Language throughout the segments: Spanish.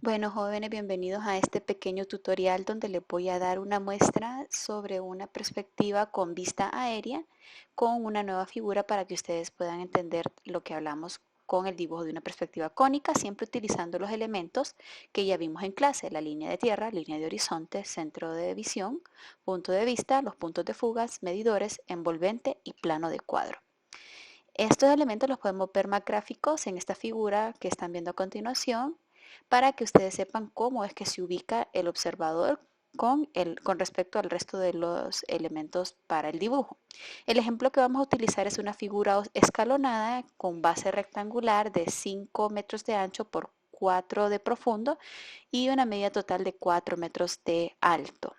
Bueno, jóvenes, bienvenidos a este pequeño tutorial donde les voy a dar una muestra sobre una perspectiva con vista aérea con una nueva figura para que ustedes puedan entender lo que hablamos con el dibujo de una perspectiva cónica, siempre utilizando los elementos que ya vimos en clase: la línea de tierra, línea de horizonte, centro de visión, punto de vista, los puntos de fugas, medidores, envolvente y plano de cuadro. Estos elementos los podemos ver más gráficos en esta figura que están viendo a continuación para que ustedes sepan cómo es que se ubica el observador con respecto al resto de los elementos para el dibujo. El ejemplo que vamos a utilizar es una figura escalonada con base rectangular de 5 metros de ancho por 4 de profundo y una medida total de 4 metros de alto.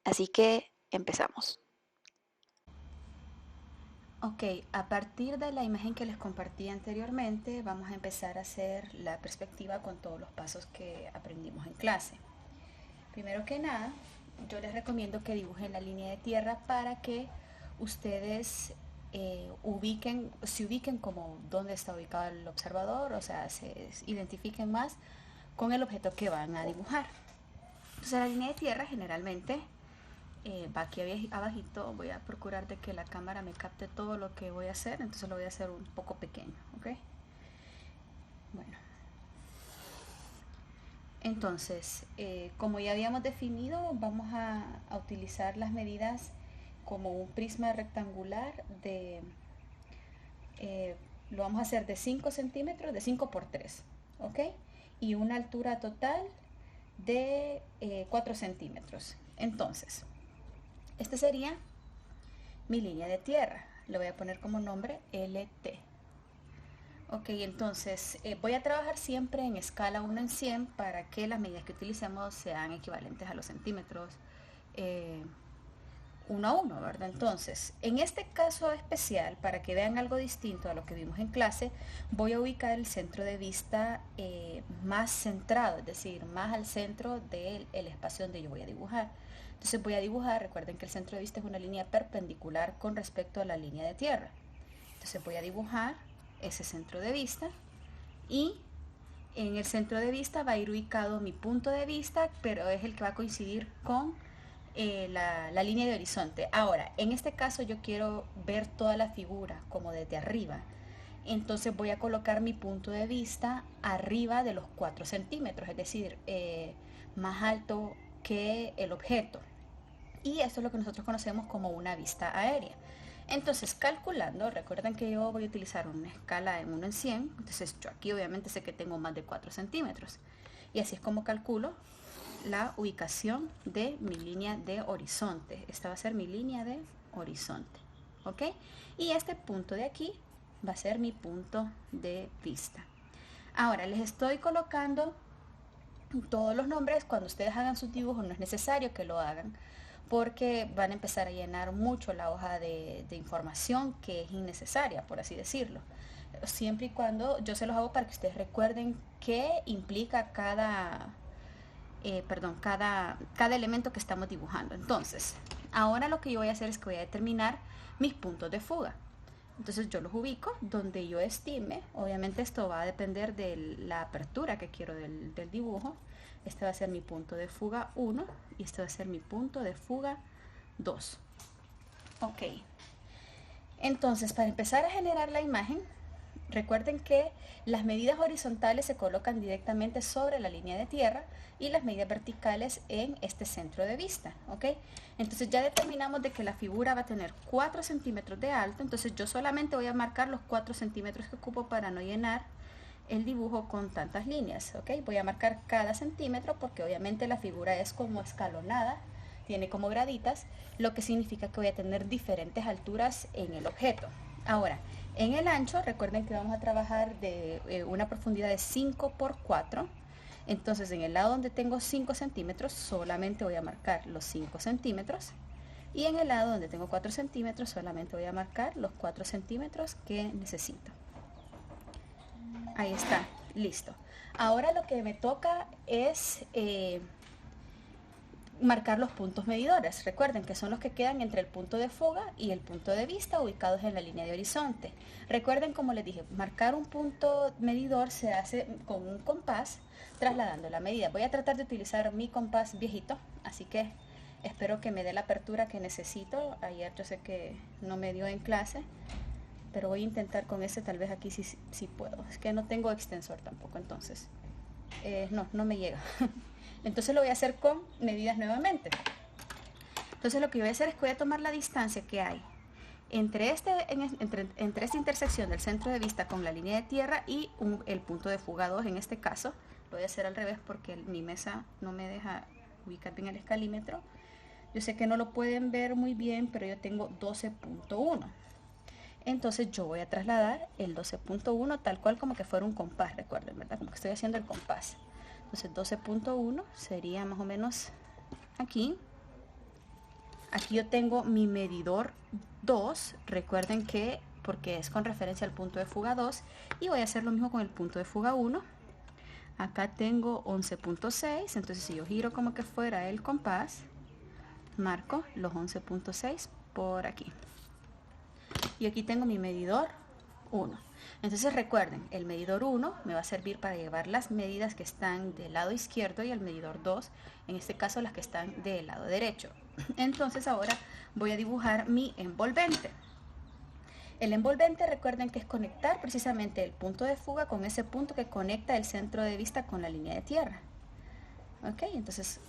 Así que empezamos. Ok, a partir de la imagen que les compartí anteriormente, vamos a empezar a hacer la perspectiva con todos los pasos que aprendimos en clase. Primero que nada, yo les recomiendo que dibujen la línea de tierra para que ustedes se ubiquen como dónde está ubicado el observador, o sea, se identifiquen más con el objeto que van a dibujar. Entonces la línea de tierra generalmente va aquí abajito. Voy a procurar de que la cámara me capte todo lo que voy a hacer, entonces lo voy a hacer un poco pequeño, ¿ok? Bueno, entonces, como ya habíamos definido, vamos a utilizar las medidas como un prisma rectangular lo vamos a hacer de 5 centímetros, de 5 por 3, ¿ok? Y una altura total de 4 centímetros. Entonces, este sería mi línea de tierra. Le voy a poner como nombre LT. Ok, entonces voy a trabajar siempre en escala 1 en 100 para que las medidas que utilicemos sean equivalentes a los centímetros eh, 1 a 1, ¿verdad? Entonces, en este caso especial, para que vean algo distinto a lo que vimos en clase, voy a ubicar el centro de vista más centrado, es decir, más al centro del espacio donde yo voy a dibujar. Entonces voy a dibujar, recuerden que el centro de vista es una línea perpendicular con respecto a la línea de tierra. Entonces voy a dibujar ese centro de vista y en el centro de vista va a ir ubicado mi punto de vista, pero es el que va a coincidir con la línea de horizonte. Ahora, en este caso yo quiero ver toda la figura como desde arriba. Entonces voy a colocar mi punto de vista arriba de los 4 centímetros, es decir, más alto que el objeto. Y esto es lo que nosotros conocemos como una vista aérea. Entonces, calculando, recuerden que yo voy a utilizar una escala en 1 en 100, entonces yo aquí obviamente sé que tengo más de 4 centímetros. Y así es como calculo la ubicación de mi línea de horizonte. Esta va a ser mi línea de horizonte, ¿ok? Y este punto de aquí va a ser mi punto de vista. Ahora les estoy colocando todos los nombres. Cuando ustedes hagan sus dibujos no es necesario que lo hagan porque van a empezar a llenar mucho la hoja de información que es innecesaria, por así decirlo. Siempre y cuando yo se los hago para que ustedes recuerden qué implica cada elemento que estamos dibujando. Entonces, ahora lo que yo voy a hacer es que voy a determinar mis puntos de fuga. Entonces yo los ubico donde yo estime. Obviamente esto va a depender de la apertura que quiero del dibujo. Este va a ser mi punto de fuga 1 y este va a ser mi punto de fuga 2. Ok. Entonces, para empezar a generar la imagen, recuerden que las medidas horizontales se colocan directamente sobre la línea de tierra y las medidas verticales en este centro de vista, ¿ok? Entonces ya determinamos de que la figura va a tener 4 centímetros de alto, entonces yo solamente voy a marcar los 4 centímetros que ocupo para no llenar el dibujo con tantas líneas, ¿ok? Voy a marcar cada centímetro porque obviamente la figura es como escalonada, tiene como graditas, lo que significa que voy a tener diferentes alturas en el objeto. Ahora, en el ancho, recuerden que vamos a trabajar de una profundidad de 5 por 4. Entonces, en el lado donde tengo 5 centímetros, solamente voy a marcar los 5 centímetros. Y en el lado donde tengo 4 centímetros, solamente voy a marcar los 4 centímetros que necesito. Ahí está, listo. Ahora lo que me toca es marcar los puntos medidores. Recuerden que son los que quedan entre el punto de fuga y el punto de vista ubicados en la línea de horizonte. Recuerden, como les dije, marcar un punto medidor se hace con un compás trasladando la medida. Voy a tratar de utilizar mi compás viejito, así que espero que me dé la apertura que necesito. Ayer yo sé que no me dio en clase, pero voy a intentar con ese, tal vez aquí sí puedo. Es que no tengo extensor tampoco, entonces no me llega. Entonces lo voy a hacer con medidas nuevamente. Entonces lo que voy a hacer es que voy a tomar la distancia que hay entre esta intersección del centro de vista con la línea de tierra y el punto de fuga 2 en este caso. Lo voy a hacer al revés porque mi mesa no me deja ubicar bien el escalímetro. Yo sé que no lo pueden ver muy bien, pero yo tengo 12.1. Entonces yo voy a trasladar el 12.1 tal cual como que fuera un compás, recuerden, ¿verdad? Como que estoy haciendo el compás. Entonces 12.1 sería más o menos aquí. Aquí yo tengo mi medidor 2, recuerden que porque es con referencia al punto de fuga 2, y voy a hacer lo mismo con el punto de fuga 1. Acá tengo 11.6, entonces si yo giro como que fuera el compás, marco los 11.6 por aquí. Y aquí tengo mi medidor 1. Entonces recuerden, el medidor 1 me va a servir para llevar las medidas que están del lado izquierdo y el medidor 2, en este caso las que están del lado derecho. Entonces ahora voy a dibujar mi envolvente. El envolvente, recuerden que es conectar precisamente el punto de fuga con ese punto que conecta el centro de vista con la línea de tierra. Ok, entonces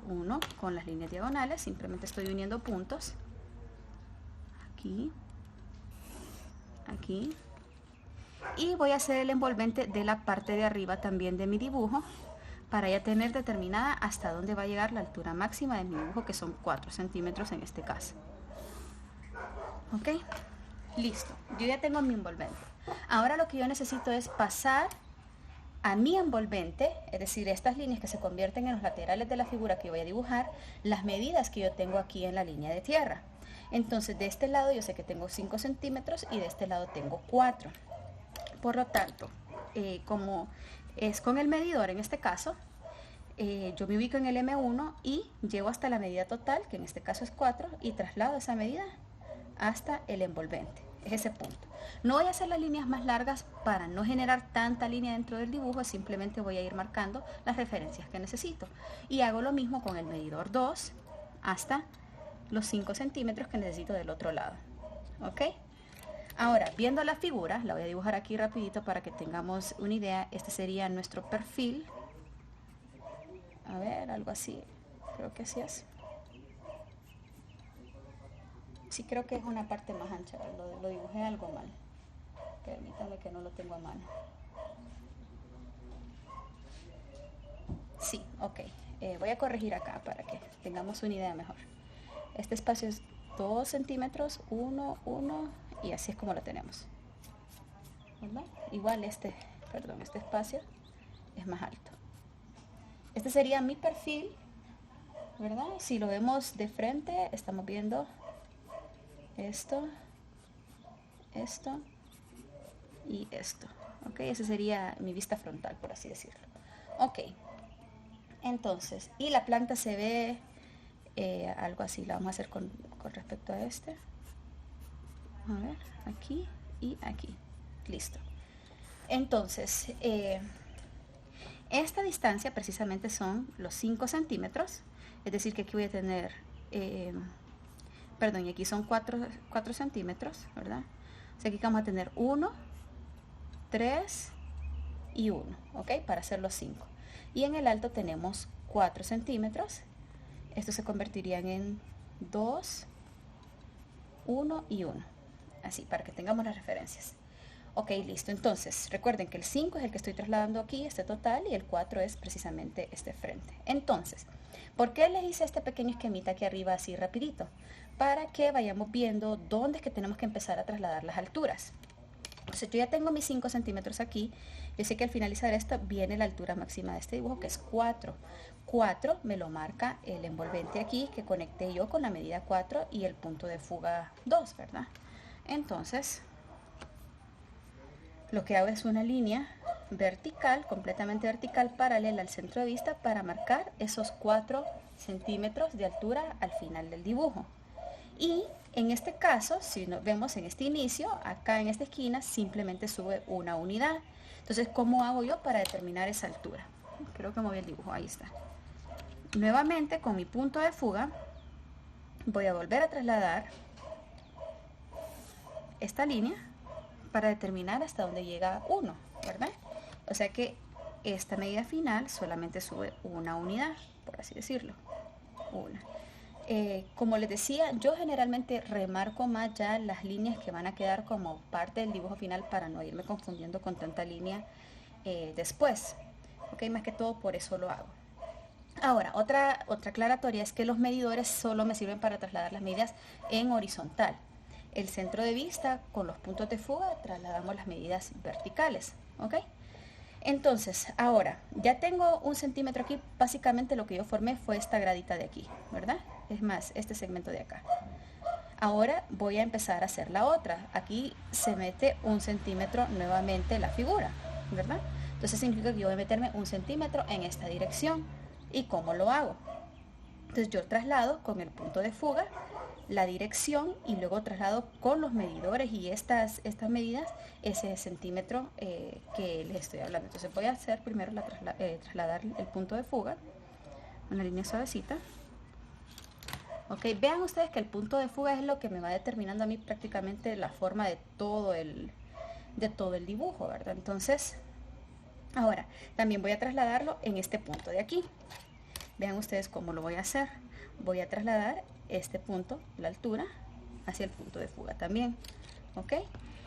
1 con las líneas diagonales, simplemente estoy uniendo puntos. Aquí, aquí. Y voy a hacer el envolvente de la parte de arriba también de mi dibujo para ya tener determinada hasta dónde va a llegar la altura máxima de mi dibujo, que son 4 centímetros en este caso. Ok, listo, yo ya tengo mi envolvente. Ahora lo que yo necesito es pasar a mi envolvente, es decir, estas líneas que se convierten en los laterales de la figura que voy a dibujar, las medidas que yo tengo aquí en la línea de tierra. Entonces de este lado yo sé que tengo 5 centímetros y de este lado tengo 4. Por lo tanto, como es con el medidor en este caso, yo me ubico en el M1 y llego hasta la medida total, que en este caso es 4, y traslado esa medida hasta el envolvente. Es ese punto. No voy a hacer las líneas más largas para no generar tanta línea dentro del dibujo, simplemente voy a ir marcando las referencias que necesito. Y hago lo mismo con el medidor 2 hasta los 5 centímetros que necesito del otro lado. ¿Ok? Ahora, viendo la figura, la voy a dibujar aquí rapidito para que tengamos una idea. Este sería nuestro perfil. A ver, algo así. Creo que así es. Sí, creo que es una parte más ancha. Lo dibujé algo mal. Permítame que no lo tengo a mano. Sí, ok. Voy a corregir acá para que tengamos una idea mejor. Este espacio es 2 centímetros, 1, 1, y así es como lo tenemos. ¿Verdad? Igual este espacio es más alto. Este sería mi perfil, ¿verdad? Si lo vemos de frente, estamos viendo esto, esto y esto. Ok, esa sería mi vista frontal, por así decirlo. Ok, entonces, y la planta se ve algo así. La vamos a hacer con respecto a este. A ver, aquí y aquí. Listo. Entonces, esta distancia precisamente son los 5 centímetros. Es decir, que aquí voy a tener, perdón, y aquí son 4 centímetros, ¿verdad? O sea, aquí vamos a tener 1, 3 y 1, ¿ok? Para hacer los 5. Y en el alto tenemos 4 centímetros. Estos se convertirían en 2, 1 y 1. Así, para que tengamos las referencias. Ok, listo. Entonces, recuerden que el 5 es el que estoy trasladando aquí, este total, y el 4 es precisamente este frente. Entonces, ¿por qué les hice este pequeño esquemita aquí arriba así rapidito? Para que vayamos viendo dónde es que tenemos que empezar a trasladar las alturas. Entonces, yo ya tengo mis 5 centímetros aquí. Yo sé que al finalizar esto viene la altura máxima de este dibujo, que es 4. 4 me lo marca el envolvente aquí, que conecté yo con la medida 4 y el punto de fuga 2, ¿verdad? Entonces, lo que hago es una línea vertical, completamente vertical, paralela al centro de vista para marcar esos 4 centímetros de altura al final del dibujo. Y en este caso, si nos vemos en este inicio, acá en esta esquina simplemente sube una unidad. Entonces, ¿cómo hago yo para determinar esa altura? Creo que moví el dibujo, ahí está. Nuevamente, con mi punto de fuga, voy a volver a trasladar esta línea para determinar hasta dónde llega 1, ¿verdad? O sea que esta medida final solamente sube una unidad, por así decirlo. Una. Como les decía, yo generalmente remarco más ya las líneas que van a quedar como parte del dibujo final para no irme confundiendo con tanta línea después. ¿Ok? Más que todo por eso lo hago. Ahora, otra aclaratoria es que los medidores solo me sirven para trasladar las medidas en horizontal. El centro de vista con los puntos de fuga trasladamos las medidas verticales. ¿Ok? Entonces, ahora, ya tengo 1 centímetro aquí. Básicamente lo que yo formé fue esta gradita de aquí, ¿verdad? Es más, este segmento de acá. Ahora voy a empezar a hacer la otra. Aquí se mete 1 centímetro nuevamente la figura, ¿verdad? Entonces significa que yo voy a meterme 1 centímetro en esta dirección. ¿Y cómo lo hago? Entonces yo traslado con el punto de fuga la dirección y luego traslado con los medidores y estas medidas ese centímetro que les estoy hablando. Entonces voy a hacer primero trasladar el punto de fuga, una línea suavecita. Ok, vean ustedes que el punto de fuga es lo que me va determinando a mí prácticamente la forma de todo el dibujo, ¿verdad? Entonces, ahora también voy a trasladarlo en este punto de aquí. Vean ustedes cómo lo voy a hacer. Voy a trasladar este punto, la altura, hacia el punto de fuga también. ¿Ok?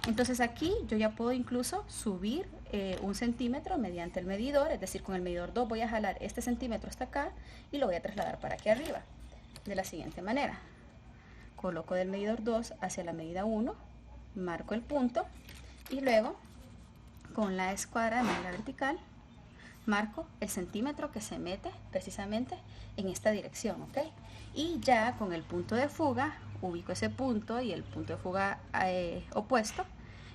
Entonces aquí yo ya puedo incluso subir 1 centímetro mediante el medidor, es decir, con el medidor 2 voy a jalar este centímetro hasta acá y lo voy a trasladar para aquí arriba. De la siguiente manera. Coloco del medidor 2 hacia la medida 1, marco el punto y luego con la escuadra de manera vertical marco el centímetro que se mete precisamente en esta dirección, ¿ok? Y ya con el punto de fuga ubico ese punto y el punto de fuga opuesto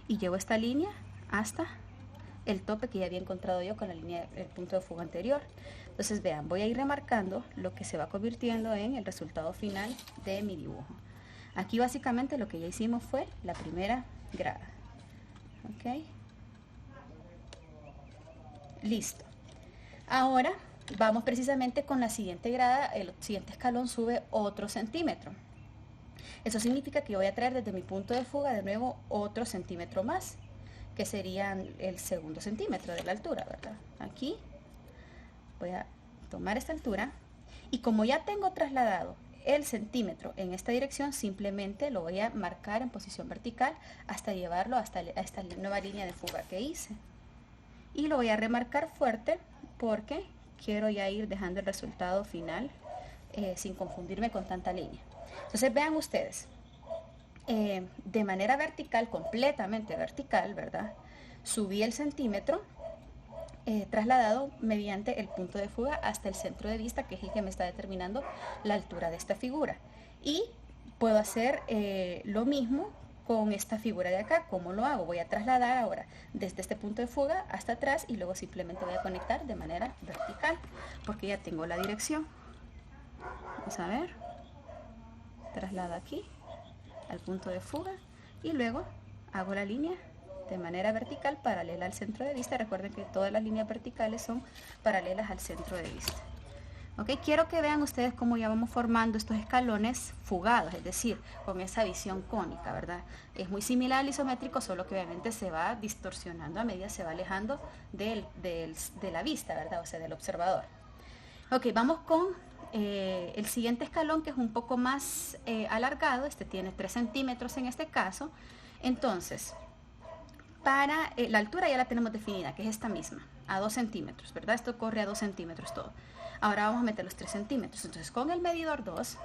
y llevo esta línea hasta el tope que ya había encontrado yo con la línea del punto de fuga anterior. Entonces vean, voy a ir remarcando lo que se va convirtiendo en el resultado final de mi dibujo. Aquí básicamente lo que ya hicimos fue la primera grada. ¿Ok? Listo. Ahora vamos precisamente con la siguiente grada. El siguiente escalón sube otro centímetro. Eso significa que yo voy a traer desde mi punto de fuga de nuevo otro centímetro más, que serían el segundo centímetro de la altura, ¿verdad? Aquí voy a tomar esta altura y como ya tengo trasladado el centímetro en esta dirección, simplemente lo voy a marcar en posición vertical hasta llevarlo hasta esta nueva línea de fuga que hice. Y lo voy a remarcar fuerte porque quiero ya ir dejando el resultado final sin confundirme con tanta línea. Entonces vean ustedes, de manera vertical, completamente vertical, ¿verdad? Subí el centímetro trasladado mediante el punto de fuga hasta el centro de vista, que es el que me está determinando la altura de esta figura. Y puedo hacer lo mismo con esta figura de acá. ¿Cómo lo hago? Voy a trasladar ahora desde este punto de fuga hasta atrás y luego simplemente voy a conectar de manera vertical porque ya tengo la dirección. Vamos a ver. Traslado aquí al punto de fuga y luego hago la línea de manera vertical paralela al centro de vista. Recuerden que todas las líneas verticales son paralelas al centro de vista. ¿Ok? Quiero que vean ustedes cómo ya vamos formando estos escalones fugados, es decir, con esa visión cónica, ¿verdad? Es muy similar al isométrico, solo que obviamente se va distorsionando a medida que se va alejando de la vista, ¿verdad? O sea, del observador. Ok, vamos con el siguiente escalón, que es un poco más alargado. Este tiene 3 centímetros en este caso. Entonces, para la altura ya la tenemos definida, que es esta misma, a 2 centímetros, ¿verdad? Esto corre a 2 centímetros todo. Ahora vamos a meter los 3 centímetros. Entonces con el medidor 2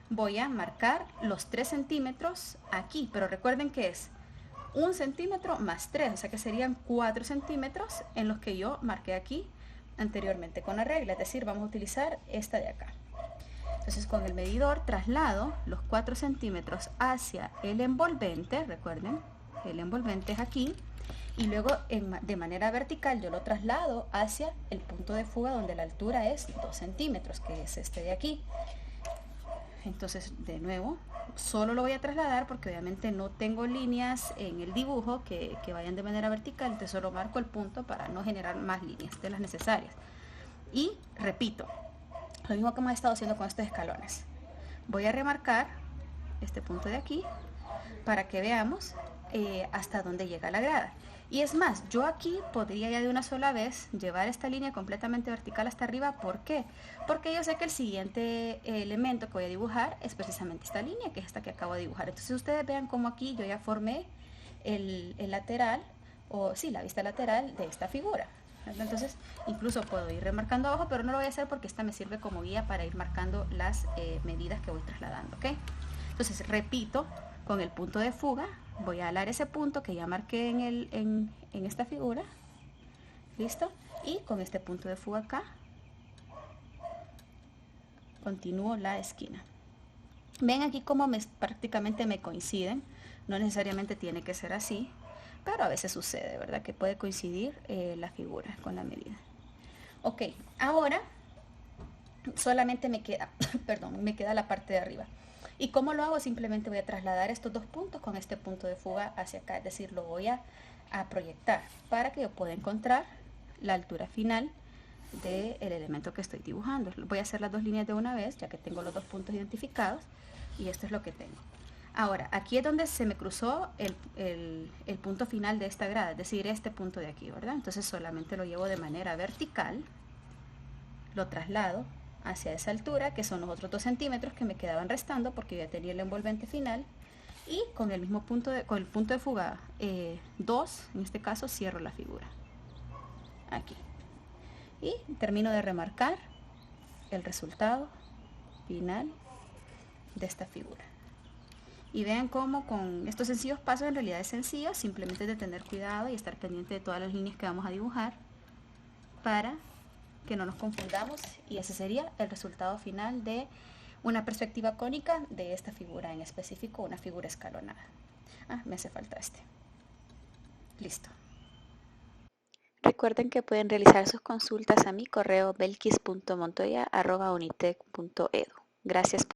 voy a marcar los 3 centímetros aquí, pero recuerden que es 1 centímetro más 3, o sea que serían 4 centímetros en los que yo marqué aquí anteriormente con la regla, es decir, vamos a utilizar esta de acá. Entonces con el medidor traslado los 4 centímetros hacia el envolvente, recuerden, el envolvente es aquí, y luego de manera vertical yo lo traslado hacia el punto de fuga donde la altura es 2 centímetros, que es este de aquí. Entonces, de nuevo, solo lo voy a trasladar porque obviamente no tengo líneas en el dibujo que vayan de manera vertical, entonces solo marco el punto para no generar más líneas de las necesarias. Y repito, lo mismo que hemos estado haciendo con estos escalones. Voy a remarcar este punto de aquí para que veamos hasta dónde llega la grada. Y es más, yo aquí podría ya de una sola vez llevar esta línea completamente vertical hasta arriba. ¿Por qué? Porque yo sé que el siguiente elemento que voy a dibujar es precisamente esta línea, que es esta que acabo de dibujar. Entonces ustedes vean cómo aquí yo ya formé el lateral, o sí, la vista lateral de esta figura. Entonces incluso puedo ir remarcando abajo, pero no lo voy a hacer porque esta me sirve como guía para ir marcando las medidas que voy trasladando, ¿ok? Entonces repito, con el punto de fuga voy a alar ese punto que ya marqué en esta figura, listo, y con este punto de fuga acá continúo la esquina. Ven aquí cómo prácticamente me coinciden, no necesariamente tiene que ser así, pero a veces sucede, ¿verdad? Que puede coincidir la figura con la medida. Ok, ahora solamente me queda, perdón, me queda la parte de arriba. ¿Y cómo lo hago? Simplemente voy a trasladar estos dos puntos con este punto de fuga hacia acá, es decir, lo voy a proyectar para que yo pueda encontrar la altura final del elemento que estoy dibujando. Voy a hacer las dos líneas de una vez, ya que tengo los dos puntos identificados, y esto es lo que tengo. Ahora, aquí es donde se me cruzó el punto final de esta grada, es decir, este punto de aquí, ¿verdad? Entonces solamente lo llevo de manera vertical, lo traslado hacia esa altura, que son los otros 2 centímetros que me quedaban restando porque ya tenía el envolvente final, y con el mismo punto con el punto de fuga 2, en este caso, cierro la figura aquí y termino de remarcar el resultado final de esta figura. Y vean cómo con estos sencillos pasos, en realidad es sencillo, simplemente de tener cuidado y estar pendiente de todas las líneas que vamos a dibujar para que no nos confundamos, y ese sería el resultado final de una perspectiva cónica de esta figura en específico, una figura escalonada. Me hace falta este. Listo. Recuerden que pueden realizar sus consultas a mi correo belkis.montoya@unitec.edu. Gracias.